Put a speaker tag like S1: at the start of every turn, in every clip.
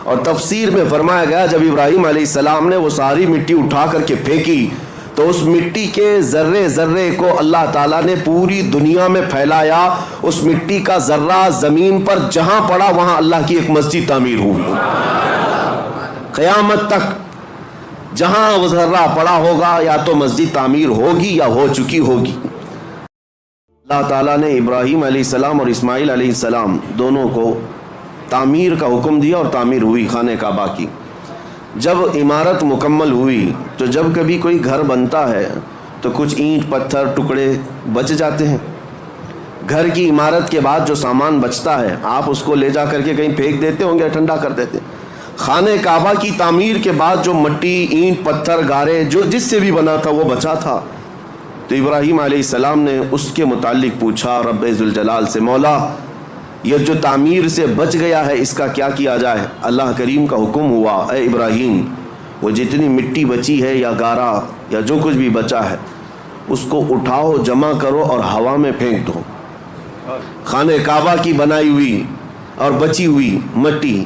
S1: اور تفسیر میں فرمایا گیا جب ابراہیم علیہ السلام نے وہ ساری مٹی اٹھا کر کے پھینکی تو اس مٹی کے ذرے ذرے کو اللہ تعالیٰ نے پوری دنیا میں پھیلایا. اس مٹی کا ذرہ زمین پر جہاں پڑا وہاں اللہ کی ایک مسجد تعمیر ہوئی. قیامت تک جہاں وہ ذرہ پڑا ہوگا یا تو مسجد تعمیر ہوگی یا ہو چکی ہوگی. اللہ تعالیٰ نے ابراہیم علیہ السلام اور اسماعیل علیہ السلام دونوں کو تعمیر کا حکم دیا اور تعمیر ہوئی خانہ کعبہ کی. جب عمارت مکمل ہوئی تو جب کبھی کوئی گھر بنتا ہے تو کچھ اینٹ پتھر ٹکڑے بچ جاتے ہیں. گھر کی عمارت کے بعد جو سامان بچتا ہے آپ اس کو لے جا کر کے کہیں پھینک دیتے ہوں گے, ٹھنڈا کر دیتے. خانہ کعبہ کی تعمیر کے بعد جو مٹی اینٹ پتھر گارے جو جس سے بھی بنا تھا وہ بچا تھا. تو ابراہیم علیہ السلام نے اس کے متعلق پوچھا رب ذوالجلال سے, مولا یہ جو تعمیر سے بچ گیا ہے اس کا کیا کیا جائے؟ اللہ کریم کا حکم ہوا, اے ابراہیم وہ جتنی مٹی بچی ہے یا گارا یا جو کچھ بھی بچا ہے اس کو اٹھاؤ, جمع کرو اور ہوا میں پھینک دو. خانہ کعبہ کی بنائی ہوئی اور بچی ہوئی مٹی,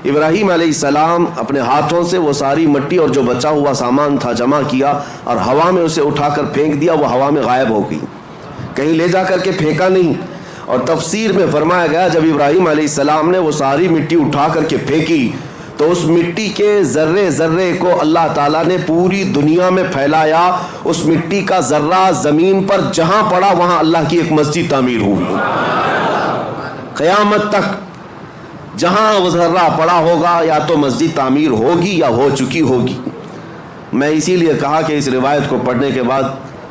S1: ابراہیم علیہ السلام اپنے ہاتھوں سے وہ ساری مٹی اور جو بچا ہوا سامان تھا جمع کیا اور ہوا میں اسے اٹھا کر پھینک دیا. وہ ہوا میں غائب ہو گئی, کہیں لے جا کر کے پھینکا نہیں. اور تفسیر میں فرمایا گیا جب ابراہیم علیہ السلام نے وہ ساری مٹی اٹھا کر کے پھینکی تو اس مٹی کے ذرے ذرے کو اللہ تعالیٰ نے پوری دنیا میں پھیلایا. اس مٹی کا ذرہ زمین پر جہاں پڑا وہاں اللہ کی ایک مسجد تعمیر ہوئی. قیامت تک جہاں وہ ذرہ پڑا ہوگا یا تو مسجد تعمیر ہوگی یا ہو چکی ہوگی. میں اسی لیے کہا کہ اس روایت کو پڑھنے کے بعد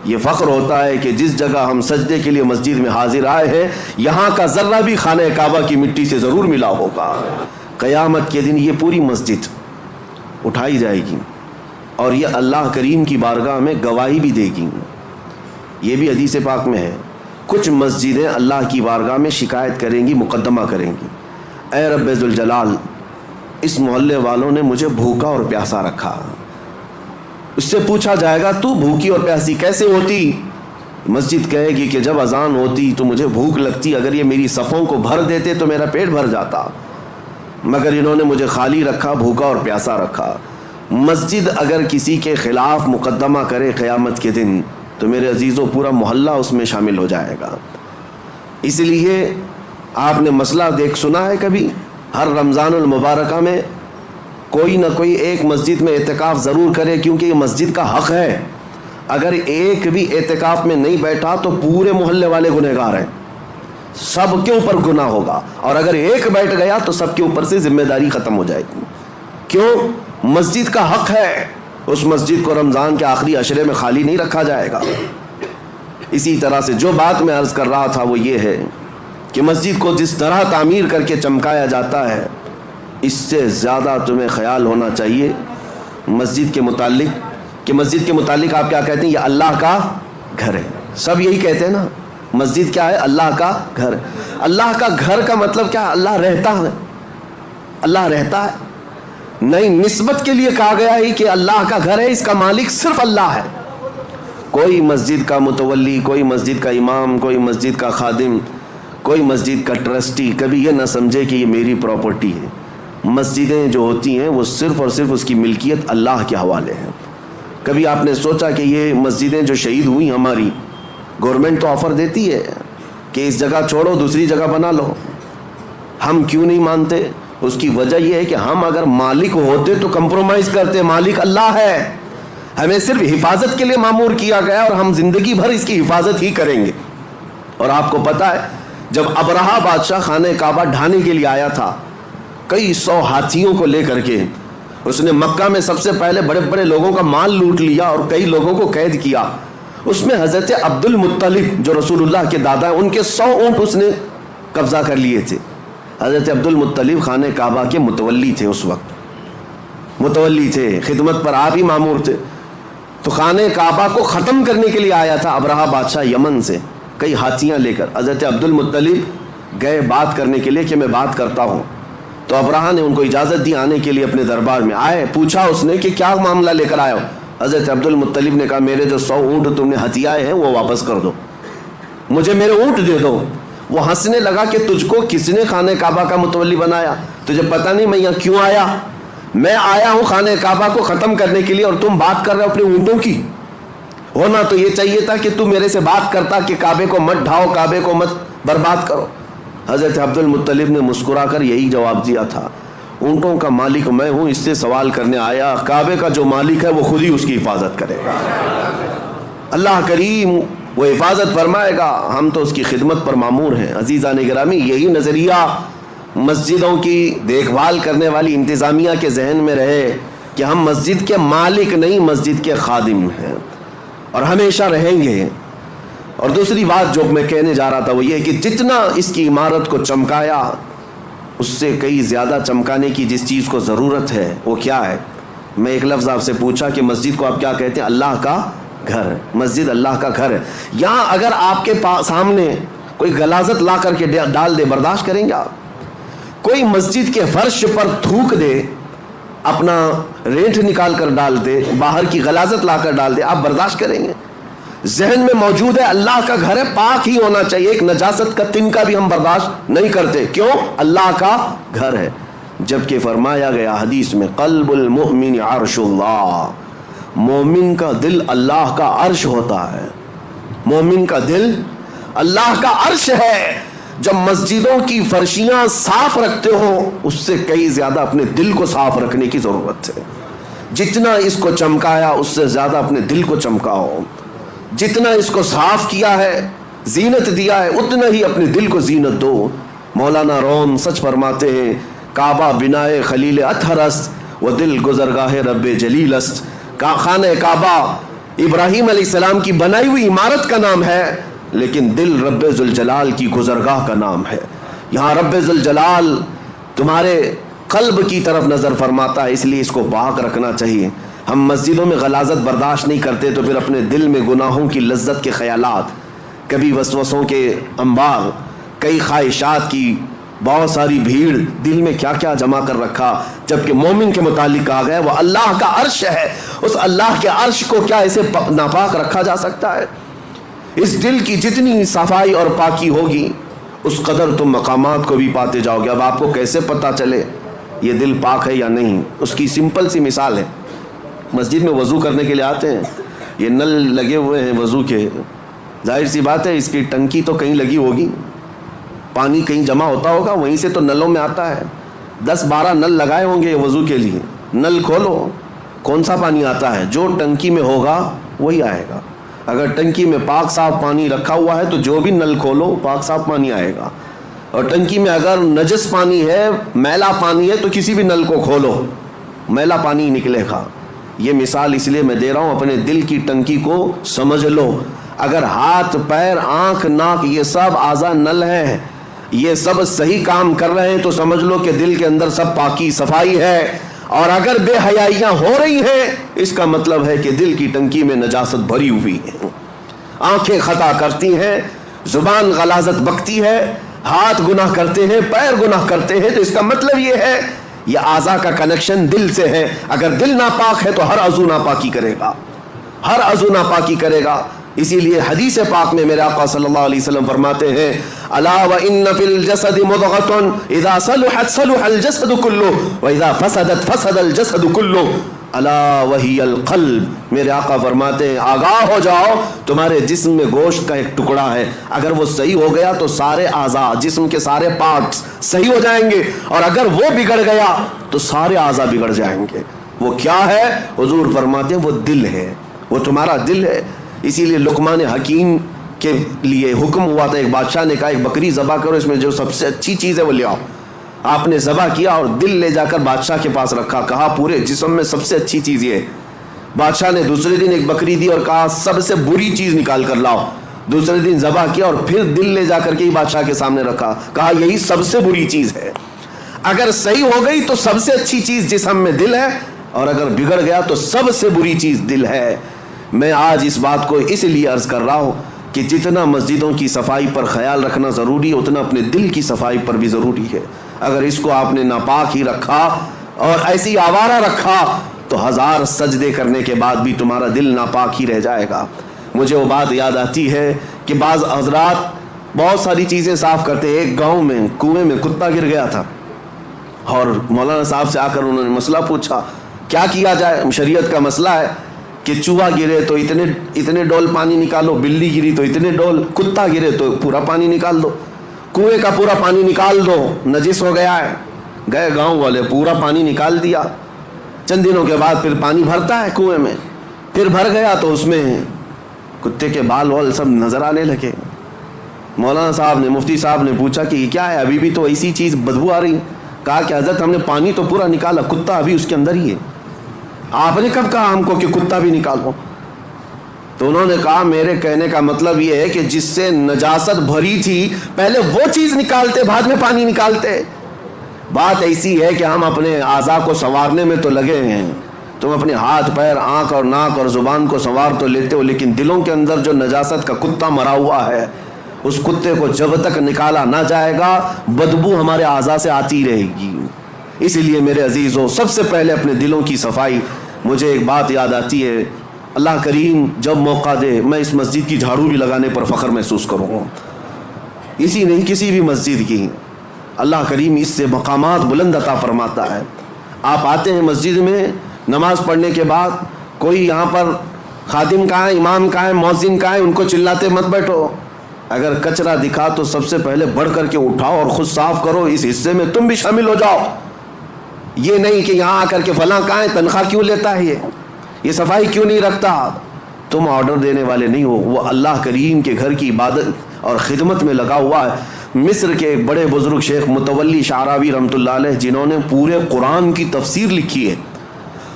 S1: یہ فخر ہوتا ہے کہ جس جگہ ہم سجدے کے لیے مسجد میں حاضر آئے ہیں یہاں کا ذرہ بھی خانہ کعبہ کی مٹی سے ضرور ملا ہوگا. قیامت کے دن یہ پوری مسجد اٹھائی جائے گی اور یہ اللہ کریم کی بارگاہ میں گواہی بھی دے گی. یہ بھی حدیث پاک میں ہے, کچھ مسجدیں اللہ کی بارگاہ میں شکایت کریں گی, مقدمہ کریں گی, اے رب ذوالجلال اس محلے والوں نے مجھے بھوکا اور پیاسا رکھا. اس سے پوچھا جائے گا تو بھوکی اور پیاسی کیسے ہوتی؟ مسجد کہے گی کہ جب اذان ہوتی تو مجھے بھوک لگتی, اگر یہ میری صفوں کو بھر دیتے تو میرا پیٹ بھر جاتا, مگر انہوں نے مجھے خالی رکھا, بھوکا اور پیاسا رکھا. مسجد اگر کسی کے خلاف مقدمہ کرے قیامت کے دن تو میرے عزیزوں پورا محلہ اس میں شامل ہو جائے گا. اس لیے آپ نے مسئلہ سنا ہے کبھی, ہر رمضان المبارکہ میں کوئی نہ کوئی ایک مسجد میں اعتکاف ضرور کرے کیونکہ یہ مسجد کا حق ہے. اگر ایک بھی اعتکاف میں نہیں بیٹھا تو پورے محلے والے گنہگار ہیں, سب کے اوپر گناہ ہوگا. اور اگر ایک بیٹھ گیا تو سب کے اوپر سے ذمہ داری ختم ہو جائے گی. کیوں؟ مسجد کا حق ہے, اس مسجد کو رمضان کے آخری عشرے میں خالی نہیں رکھا جائے گا. اسی طرح سے جو بات میں عرض کر رہا تھا وہ یہ ہے کہ مسجد کو جس طرح تعمیر کر کے چمکایا جاتا ہے اس سے زیادہ تمہیں خیال ہونا چاہیے مسجد کے متعلق کہ مسجد کے متعلق آپ کیا کہتے ہیں؟ یہ اللہ کا گھر ہے. سب یہی کہتے ہیں نا, مسجد کیا ہے؟ اللہ کا گھر. اللہ کا گھر کا مطلب کیا ہے؟ اللہ رہتا ہے. اللہ رہتا ہے نہیں, نسبت کے لیے کہا گیا ہے کہ اللہ کا گھر ہے, اس کا مالک صرف اللہ ہے. کوئی مسجد کا متولی, کوئی مسجد کا امام, کوئی مسجد کا خادم, کوئی مسجد کا ٹرسٹی کبھی یہ نہ سمجھے کہ یہ میری پراپرٹی ہے. مسجدیں جو ہوتی ہیں وہ صرف اور صرف اس کی ملکیت اللہ کے حوالے ہیں. کبھی آپ نے سوچا کہ یہ مسجدیں جو شہید ہوئی ہماری, گورنمنٹ تو آفر دیتی ہے کہ اس جگہ چھوڑو دوسری جگہ بنا لو, ہم کیوں نہیں مانتے؟ اس کی وجہ یہ ہے کہ ہم اگر مالک ہوتے تو کمپرومائز کرتے. مالک اللہ ہے, ہمیں صرف حفاظت کے لیے مامور کیا گیا اور ہم زندگی بھر اس کی حفاظت ہی کریں گے. اور آپ کو پتہ ہے جب ابرہہ بادشاہ خانہ کعبہ ڈھانے کے لیے آیا تھا کئی 100 ہاتھیوں کو لے کر کے, اس نے مکہ میں سب سے پہلے بڑے بڑے لوگوں کا مال لوٹ لیا اور کئی لوگوں کو قید کیا. اس میں حضرت عبد المطلب جو رسول اللہ کے دادا ہیں ان کے 100 اونٹ اس نے قبضہ کر لیے تھے. حضرت عبد المطلب خانہ کعبہ کے متولی تھے, اس وقت متولی تھے, خدمت پر آپ ہی مامور تھے. تو خانہ کعبہ کو ختم کرنے کے لیے آیا تھا ابرہہ بادشاہ یمن سے کئی ہاتھیاں لے کر. حضرت عبد المطلب گئے بات کرنے کے لیے کہ میں بات کرتا ہوں. تو ابرہہ نے ان کو اجازت دی آنے کے لیے اپنے دربار میں. آئے, پوچھا اس نے کہ کیا معاملہ لے کر آئے ہو؟ حضرت عبد المطلب نے کہا میرے جو 100 اونٹ تم نے ہتھیائے ہیں وہ واپس کر دو, مجھے میرے اونٹ دے دو. وہ ہنسنے لگا کہ تجھ کو کس نے خانہ کعبہ کا متولی بنایا؟ تجھے پتہ نہیں میں یہاں کیوں آیا؟ میں آیا ہوں خانہ کعبہ کو ختم کرنے کے لیے، اور تم بات کر رہے ہو اپنے اونٹوں کی۔ ہونا تو یہ چاہیے تھا کہ تم میرے سے بات کرتا کہ کعبے کو مت ڈھاؤ، کعبے کو مت برباد کرو۔ حضرت عبد المطلب نے مسکرا کر یہی جواب دیا تھا، اونٹوں کا مالک میں ہوں، اس سے سوال کرنے آیا، کعبے کا جو مالک ہے وہ خود ہی اس کی حفاظت کرے گا۔ اللہ کریم وہ حفاظت فرمائے گا، ہم تو اس کی خدمت پر مامور ہیں۔ عزیزان گرامی، یہی نظریہ مسجدوں کی دیکھ بھال کرنے والی انتظامیہ کے ذہن میں رہے کہ ہم مسجد کے مالک نہیں، مسجد کے خادم ہیں، اور ہمیشہ رہیں گے۔ اور دوسری بات جو میں کہنے جا رہا تھا وہ یہ کہ جتنا اس کی عمارت کو چمکایا، اس سے کئی زیادہ چمکانے کی جس چیز کو ضرورت ہے وہ کیا ہے؟ میں ایک لفظ آپ سے پوچھا کہ مسجد کو آپ کیا کہتے ہیں؟ اللہ کا گھر ہے۔ مسجد اللہ کا گھر ہے۔ یہاں اگر آپ کے سامنے کوئی غلاظت لا کر کے ڈال دے، برداشت کریں گے آپ؟ کوئی مسجد کے فرش پر تھوک دے، اپنا رینٹ نکال کر ڈال دے، باہر کی غلاظت لا کر ڈال دے، آپ برداشت کریں گے؟ ذہن میں موجود ہے اللہ کا گھر ہے، پاک ہی ہونا چاہیے، ایک نجاست کا تنکا بھی ہم برداشت نہیں کرتے۔ کیوں؟ اللہ کا گھر ہے۔ جبکہ فرمایا گیا حدیث میں، قلب المؤمن عرش اللہ، مومن کا دل اللہ کا عرش ہوتا ہے۔ مومن کا دل اللہ کا عرش ہے۔ جب مسجدوں کی فرشیاں صاف رکھتے ہو، اس سے کئی زیادہ اپنے دل کو صاف رکھنے کی ضرورت ہے۔ جتنا اس کو چمکایا اس سے زیادہ اپنے دل کو چمکاؤ، جتنا اس کو صاف کیا ہے، زینت دیا ہے، اتنا ہی اپنے دل کو زینت دو۔ مولانا روم سچ فرماتے ہیں، کعبہ بنائے خلیل اطہر است و دل گزرگاہ رب جلیل است۔ خانہ کعبہ ابراہیم علیہ السلام کی بنائی ہوئی عمارت کا نام ہے، لیکن دل رب ذوالجلال کی گزرگاہ کا نام ہے۔ یہاں رب ذوالجلال تمہارے قلب کی طرف نظر فرماتا ہے، اس لیے اس کو پاک رکھنا چاہیے۔ ہم مسجدوں میں غلاظت برداشت نہیں کرتے تو پھر اپنے دل میں گناہوں کی لذت کے خیالات، کبھی وسوسوں کے انبار، کئی خواہشات کی بہت ساری بھیڑ دل میں کیا کیا جمع کر رکھا، جبکہ مومن کے متعلق کہا گیا وہ اللہ کا عرش ہے۔ اس اللہ کے عرش کو کیا اسے ناپاک رکھا جا سکتا ہے؟ اس دل کی جتنی صفائی اور پاکی ہوگی اس قدر تم مقامات کو بھی پاتے جاؤ گے۔ اب آپ کو کیسے پتہ چلے یہ دل پاک ہے یا نہیں؟ اس کی سمپل سی مثال ہے، مسجد میں وضو کرنے کے لیے آتے ہیں، یہ نل لگے ہوئے ہیں وضو کے، ظاہر سی بات ہے اس کی ٹنکی تو کہیں لگی ہوگی، پانی کہیں جمع ہوتا ہوگا، وہیں سے تو نلوں میں آتا ہے۔ 10-12 نل لگائے ہوں گے وضو کے لیے، نل کھولو، کون سا پانی آتا ہے؟ جو ٹنکی میں ہوگا وہی آئے گا۔ اگر ٹنکی میں پاک صاف پانی رکھا ہوا ہے تو جو بھی نل کھولو پاک صاف پانی آئے گا، اور ٹنکی میں اگر نجس پانی ہے، میلا پانی ہے، تو کسی بھی نل کو کھولو میلا پانی نکلے گا۔ یہ مثال اس لیے میں دے رہا ہوں، اپنے دل کی ٹنکی کو سمجھ لو۔ اگر ہاتھ، پیر، آنکھ، ناک یہ سب اعضاء نل ہیں، یہ سب صحیح کام کر رہے ہیں تو سمجھ لو کہ دل کے اندر سب پاکی صفائی ہے۔ اور اگر بے حیائیاں ہو رہی ہیں اس کا مطلب ہے کہ دل کی ٹنکی میں نجاست بھری ہوئی ہے۔ آنکھیں خطا کرتی ہیں، زبان غلاظت بکتی ہے، ہاتھ گناہ کرتے ہیں، پیر گناہ کرتے ہیں، تو اس کا مطلب یہ ہے یہ اعضاء کا کنیکشن دل سے ہے۔ اگر دل ناپاک ہے تو ہر عضو ناپاکی کرے گا، ہر عضو ناپاکی کرے گا۔ اسی لیے حدیث پاک میں میرے آقا صلی اللہ علیہ وسلم فرماتے ہیں، الا وان فی الجسد مضغۃ اذا صلحت صلح الجسد كله واذا فسدت فسد الجسد كله الا وهي القلب۔ میرے آقا فرماتے ہیں آگاہ ہو جاؤ، تمہارے جسم میں گوشت کا ایک ٹکڑا ہے، اگر وہ صحیح ہو گیا تو سارے اعضاء، جسم کے سارے پارٹس صحیح ہو جائیں گے، اور اگر وہ بگڑ گیا تو سارے اعضاء بگڑ جائیں گے۔ وہ کیا ہے؟ حضور فرماتے ہیں وہ دل ہے، وہ تمہارا دل ہے۔ اسی لیے لقمان حکیم کے لیے حکم ہوا تھا، ایک بادشاہ نے کہا ایک بکری ذبح کرو، اس میں جو سب سے اچھی چیز ہے وہ لے آؤ۔ آپ نے ذبح کیا اور دل لے جا کر بادشاہ کے پاس رکھا، کہا پورے جسم میں سب سے اچھی چیز یہ ہے۔ بادشاہ نے دوسرے دن ایک بکری دی اور کہا سب سے بری چیز نکال کر لاؤ۔ دوسرے دن ذبح کیا اور پھر دل لے جا کر کے ہی بادشاہ کے سامنے رکھا، کہا یہی سب سے بری چیز ہے۔ اگر صحیح ہو گئی تو سب سے اچھی چیز جسم میں دل ہے، اور اگر بگڑ گیا تو سب سے بری چیز دل ہے۔ میں آج اس بات کو اس لیے عرض کر رہا ہوں کہ جتنا مسجدوں کی صفائی پر خیال رکھنا ضروری ہے اتنا اپنے دل کی صفائی پر بھی ضروری ہے۔ اگر اس کو آپ نے ناپاک ہی رکھا اور ایسی آوارہ رکھا تو 1000 سجدے کرنے کے بعد بھی تمہارا دل ناپاک ہی رہ جائے گا۔ مجھے وہ بات یاد آتی ہے کہ بعض حضرات بہت ساری چیزیں صاف کرتے ہیں۔ ایک گاؤں میں کنویں میں کتا گر گیا تھا، اور مولانا صاحب سے آ کر انہوں نے مسئلہ پوچھا کیا کیا جائے. شریعت کا مسئلہ ہے کہ چوہا گرے تو اتنے ڈول پانی نکالو, بلی گری تو اتنے ڈول, کتا گرے تو پورا پانی نکال دو, کنویں کا پورا پانی نکال دو, نجس ہو گیا ہے. گئے گاؤں والے, پورا پانی نکال دیا. چند دنوں کے بعد پھر پانی بھرتا ہے کنویں میں, پھر بھر گیا تو اس میں کتے کے بال وال سب نظر آنے لگے. مولانا صاحب نے, مفتی صاحب نے پوچھا کہ یہ کیا ہے, ابھی بھی تو ایسی چیز بدبو آ رہی. کہا کہ حضرت ہم نے پانی تو پورا نکالا, کتا ابھی اس کے اندر ہی ہے. آپ نے کب کہا ہم کو کہ کتا بھی نکالو؟ تو انہوں نے کہا میرے کہنے کا مطلب یہ ہے کہ جس سے نجاست بھری تھی پہلے وہ چیز نکالتے, بعد میں پانی نکالتے. بات ایسی ہے کہ ہم اپنے اعضاء کو سنوارنے میں تو لگے ہیں. تم اپنے ہاتھ پیر, آنکھ اور ناک اور زبان کو سنوار تو لیتے ہو, لیکن دلوں کے اندر جو نجاست کا کتا مرا ہوا ہے, اس کتے کو جب تک نکالا نہ جائے گا بدبو ہمارے اعضاء سے آتی رہے گی. اسی لیے میرے عزیزوں, سب سے پہلے اپنے دلوں کی صفائی. مجھے ایک بات یاد آتی ہے, اللہ کریم جب موقع دے میں اس مسجد کی جھاڑو بھی لگانے پر فخر محسوس کروں گا. اسی نہیں, کسی بھی مسجد کی. اللہ کریم اس سے مقامات بلند عطا فرماتا ہے. آپ آتے ہیں مسجد میں نماز پڑھنے کے بعد, کوئی یہاں پر خادم کہاں ہے, امام کہاں ہے, مؤذن کہاں ہے, ان کو چلاتے مت بیٹھو. اگر کچرا دکھا تو سب سے پہلے بڑھ کر کے اٹھاؤ اور خود صاف کرو, اس حصے میں تم بھی شامل ہو جاؤ. یہ نہیں کہ یہاں آ کر کے فلاں کہاں ہے, تنخواہ کیوں لیتا ہے, یہ صفائی کیوں نہیں رکھتا. تم آرڈر دینے والے نہیں ہو, وہ اللہ کریم کے گھر کی عبادت اور خدمت میں لگا ہوا ہے. مصر کے ایک بڑے بزرگ شیخ متولی شعراوی رحمۃ اللہ علیہ, جنہوں نے پورے قرآن کی تفسیر لکھی ہے,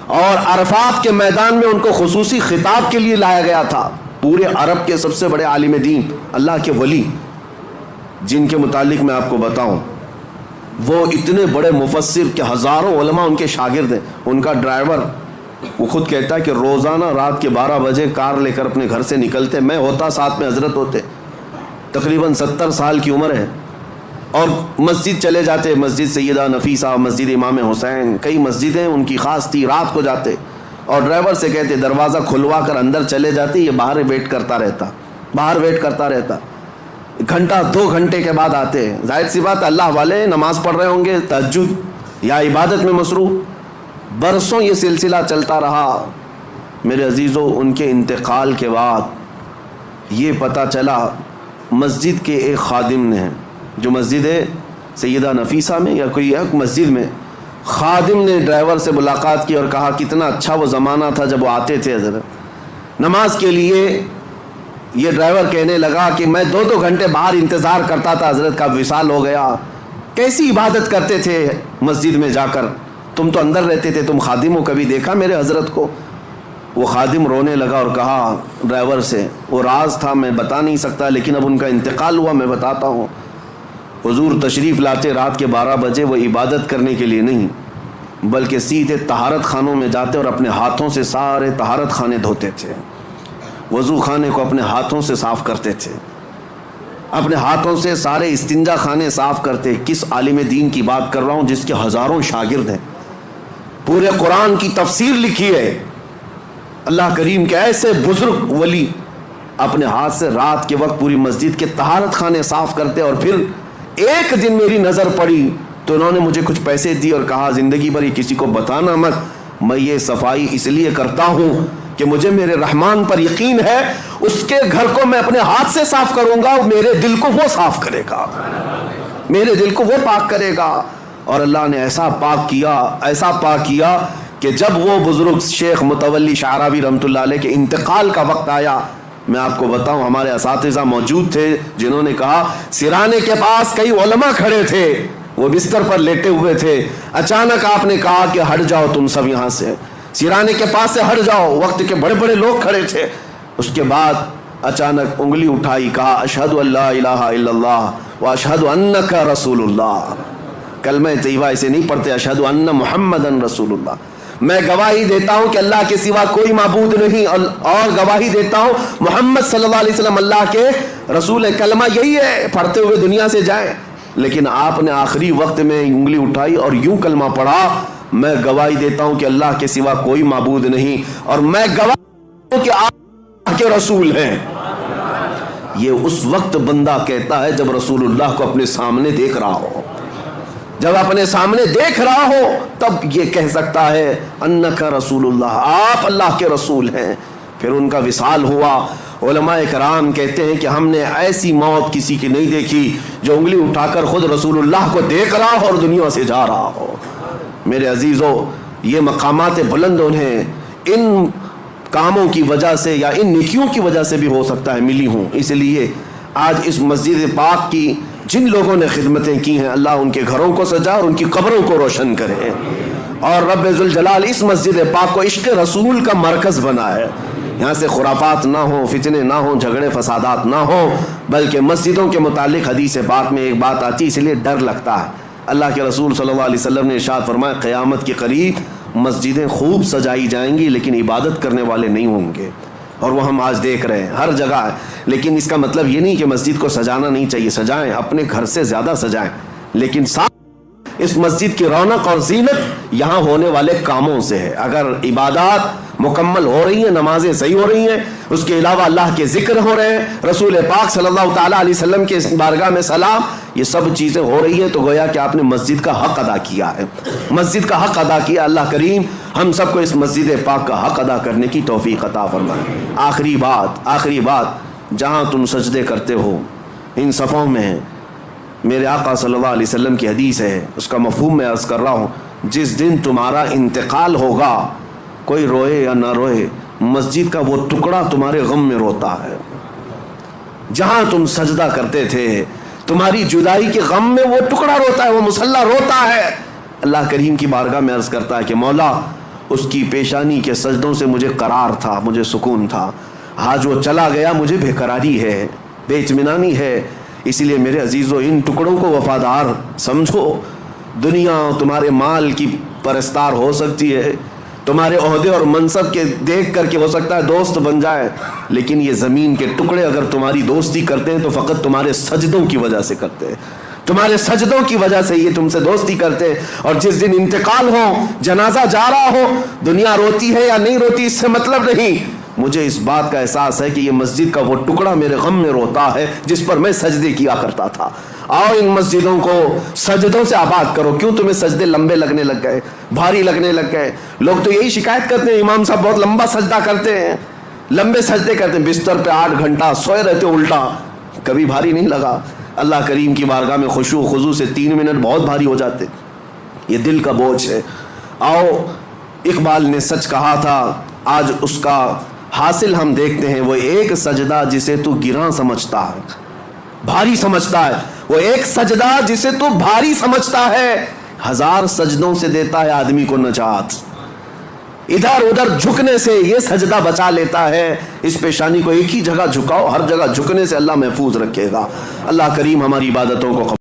S1: اور عرفات کے میدان میں ان کو خصوصی خطاب کے لیے لایا گیا تھا. پورے عرب کے سب سے بڑے عالم دین, اللہ کے ولی, جن کے متعلق میں آپ کو بتاؤں, وہ اتنے بڑے مفسر کہ ہزاروں علماء ان کے شاگرد ہیں. ان کا ڈرائیور, وہ خود کہتا ہے کہ روزانہ رات کے 12 بجے کار لے کر اپنے گھر سے نکلتے, میں ہوتا ساتھ میں حضرت ہوتے, تقریباً 70 سال کی عمر ہے, اور مسجد چلے جاتے, مسجد سیدہ نفیسہ, مسجد امام حسین, کئی مسجدیں ان کی خاص تھی. رات کو جاتے اور ڈرائیور سے کہتے دروازہ کھلوا کر اندر چلے جاتے, یہ باہر ویٹ کرتا رہتا. گھنٹہ 2 گھنٹے کے بعد آتے. ظاہر سی بات, اللہ والے نماز پڑھ رہے ہوں گے, تہجد یا عبادت میں مصروف. برسوں یہ سلسلہ چلتا رہا. میرے عزیزوں, ان کے انتقال کے بعد یہ پتہ چلا, مسجد کے ایک خادم نے, جو مسجد ہے سیدہ نفیسہ میں یا کوئی ایک مسجد میں, خادم نے ڈرائیور سے ملاقات کی اور کہا کتنا اچھا وہ زمانہ تھا جب وہ آتے تھے حضرت نماز کے لیے. یہ ڈرائیور کہنے لگا کہ میں 2 گھنٹے باہر انتظار کرتا تھا, حضرت کا وصال ہو گیا. کیسی عبادت کرتے تھے مسجد میں جا کر, تم تو اندر رہتے تھے, تم خادم ہو, کبھی دیکھا میرے حضرت کو؟ وہ خادم رونے لگا اور کہا ڈرائیور سے, وہ راز تھا میں بتا نہیں سکتا, لیکن اب ان کا انتقال ہوا, میں بتاتا ہوں. حضور تشریف لاتے رات کے 12 بجے, وہ عبادت کرنے کے لیے نہیں بلکہ سیدھے طہارت خانوں میں جاتے اور اپنے ہاتھوں سے سارے طہارت خانے دھوتے تھے, وضو خانے کو اپنے ہاتھوں سے صاف کرتے تھے, اپنے ہاتھوں سے سارے استنجا خانے صاف کرتے. کس عالم دین کی بات کر رہا ہوں جس کے ہزاروں شاگرد ہیں, پورے قرآن کی تفسیر لکھی ہے. اللہ کریم کے ایسے بزرگ ولی اپنے ہاتھ سے رات کے وقت پوری مسجد کے طہارت خانے صاف کرتے. اور پھر ایک دن میری نظر پڑی تو انہوں نے مجھے کچھ پیسے دی اور کہا زندگی بھر یہ کسی کو بتانا مت, میں یہ صفائی اس لیے کرتا ہوں کہ مجھے میرے رحمان پر یقین ہے, اس کے گھر کو میں اپنے ہاتھ سے صاف کروں گا, میرے دل کو وہ صاف کرے گا, میرے دل کو وہ پاک کرے گا. اور اللہ نے ایسا پاک کیا کہ جب وہ بزرگ شیخ متولی شعراوی رحمۃ اللہ علیہ کے انتقال کا وقت آیا, میں آپ کو بتاؤں ہمارے اساتذہ موجود تھے جنہوں نے کہا سرانے کے پاس کئی علماء کھڑے تھے, وہ بستر پر لیٹے ہوئے تھے, اچانک آپ نے کہا کہ ہٹ جاؤ تم سب یہاں سے, سرانے کے پاس سے ہٹ جاؤ. وقت کے بڑے بڑے لوگ کھڑے تھے. اس کے بعد اچانک انگلی اٹھائی, کہا اشہد ان لا الہ الا اللہ واشہد انک رسول اللہ. کلمہ طیبہ اسے نہیں پڑھتے, اشہد ان محمدن رسول اللہ, میں گواہی دیتا ہوں کہ اللہ کے سوا کوئی معبود نہیں, اور گواہی دیتا ہوں محمد صلی اللہ علیہ وسلم اللہ کے رسول ہے. کلمہ یہی ہے, پڑھتے ہوئے دنیا سے جائیں. لیکن آپ نے آخری وقت میں انگلی اٹھائی اور یوں کلمہ پڑھا, میں گواہی دیتا ہوں کہ اللہ کے سوا کوئی معبود نہیں, اور میں گواہی ہوں کہ آپ اللہ کے رسول ہیں. یہ اس وقت بندہ کہتا ہے جب رسول اللہ کو اپنے سامنے دیکھ رہا ہو. جب اپنے سامنے دیکھ رہا ہو تب یہ کہہ سکتا ہے انکا رسول اللہ، آپ اللہ کے رسول ہیں۔ پھر ان کا وصال ہوا۔ علماء کرام کہتے ہیں کہ ہم نے ایسی موت کسی کی نہیں دیکھی جو انگلی اٹھا کر خود رسول اللہ کو دیکھ رہا ہو اور دنیا سے جا رہا ہو۔ میرے عزیزو، یہ مقامات بلند انہیں ان کاموں کی وجہ سے یا ان نیکیوں کی وجہ سے بھی ہو سکتا ہے ملی ہوں۔ اس لیے آج اس مسجد پاک کی جن لوگوں نے خدمتیں کی ہیں، اللہ ان کے گھروں کو سجا اور ان کی قبروں کو روشن کرے، اور رب ذوالجلال اس مسجد پاک کو عشق رسول کا مرکز بنائے۔ یہاں سے خرافات نہ ہوں، فتنے نہ ہوں، جھگڑے فسادات نہ ہوں، بلکہ مسجدوں کے متعلق حدیث پاک میں ایک بات آتی ہے، اس لیے ڈر لگتا ہے۔ اللہ کے رسول صلی اللہ علیہ وسلم نے ارشاد فرمایا قیامت کے قریب مسجدیں خوب سجائی جائیں گی لیکن عبادت کرنے والے نہیں ہوں گے، اور وہ ہم آج دیکھ رہے ہیں ہر جگہ ہے۔ لیکن اس کا مطلب یہ نہیں کہ مسجد کو سجانا نہیں چاہیے، سجائیں، اپنے گھر سے زیادہ سجائیں، لیکن ساتھ اس مسجد کی رونق اور زینت یہاں ہونے والے کاموں سے ہے۔ اگر عبادات مکمل ہو رہی ہیں، نمازیں صحیح ہو رہی ہیں، اس کے علاوہ اللہ کے ذکر ہو رہے ہیں، رسول پاک صلی اللہ تعالیٰ علیہ وسلم کے بارگاہ میں سلام، یہ سب چیزیں ہو رہی ہیں، تو گویا کہ آپ نے مسجد کا حق ادا کیا ہے، مسجد کا حق ادا کیا۔ اللہ کریم ہم سب کو اس مسجد پاک کا حق ادا کرنے کی توفیق عطا فرمائے۔ آخری بات، جہاں تم سجدے کرتے ہو ان صفوں میں میرے آقا صلی اللہ علیہ وسلم کی حدیث ہے، اس کا مفہوم میں عرض کر رہا ہوں، جس دن تمہارا انتقال ہوگا، کوئی روئے یا نہ روئے، مسجد کا وہ ٹکڑا تمہارے غم میں روتا ہے۔ جہاں تم سجدہ کرتے تھے تمہاری جدائی کے غم میں وہ ٹکڑا روتا ہے، وہ مصلی روتا ہے۔ اللہ کریم کی بارگاہ میں عرض کرتا ہے کہ مولا، اس کی پیشانی کے سجدوں سے مجھے قرار تھا، مجھے سکون تھا، آج وہ چلا گیا، مجھے بے قراری ہے، بے اطمینانی ہے۔ اسی لیے میرے عزیزو، ان ٹکڑوں کو وفادار سمجھو۔ دنیا تمہارے مال کی پرستار ہو سکتی ہے، تمہارے عہدے اور منصب کے دیکھ کر کے ہو سکتا ہے دوست بن جائے، لیکن یہ زمین کے ٹکڑے اگر تمہاری دوستی کرتے ہیں تو فقط تمہارے سجدوں کی وجہ سے کرتے ہیں، تمہارے سجدوں کی وجہ سے یہ تم سے دوستی کرتے۔ اور جس دن انتقال ہو، جنازہ جا رہا ہو، دنیا روتی ہے یا نہیں روتی اس سے مطلب نہیں، مجھے اس بات کا احساس ہے کہ یہ مسجد کا وہ ٹکڑا میرے غم میں روتا ہے جس پر میں سجدے کیا کرتا تھا۔ آؤ ان مسجدوں کو سجدوں سے آباد کرو۔ کیوں تمہیں سجدے لمبے لگنے لگ گئے، بھاری لگنے لگ گئے؟ لوگ تو یہی شکایت کرتے ہیں، امام صاحب بہت لمبا سجدہ کرتے ہیں، لمبے سجدے کرتے ہیں، بستر پہ 8 گھنٹہ سوئے رہتے الٹا، کبھی بھاری نہیں لگا؟ اللہ کریم کی بارگاہ میں خشوع و خضوع سے 3 منٹ بہت بھاری ہو جاتے، یہ دل کا بوجھ ہے۔ آؤ، اقبال نے سچ کہا تھا، آج اس کا حاصل ہم دیکھتے ہیں۔ وہ ایک سجدہ جسے تو گراں سمجھتا ہے، بھاری سمجھتا ہے، وہ ایک سجدہ جسے تو بھاری سمجھتا ہے، 1000 سجدوں سے دیتا ہے آدمی کو نجات۔ ادھر ادھر جھکنے سے یہ سجدہ بچا لیتا ہے۔ اس پیشانی کو ایک ہی جگہ جھکاؤ، ہر جگہ جھکنے سے اللہ محفوظ رکھے گا۔ اللہ کریم ہماری عبادتوں کو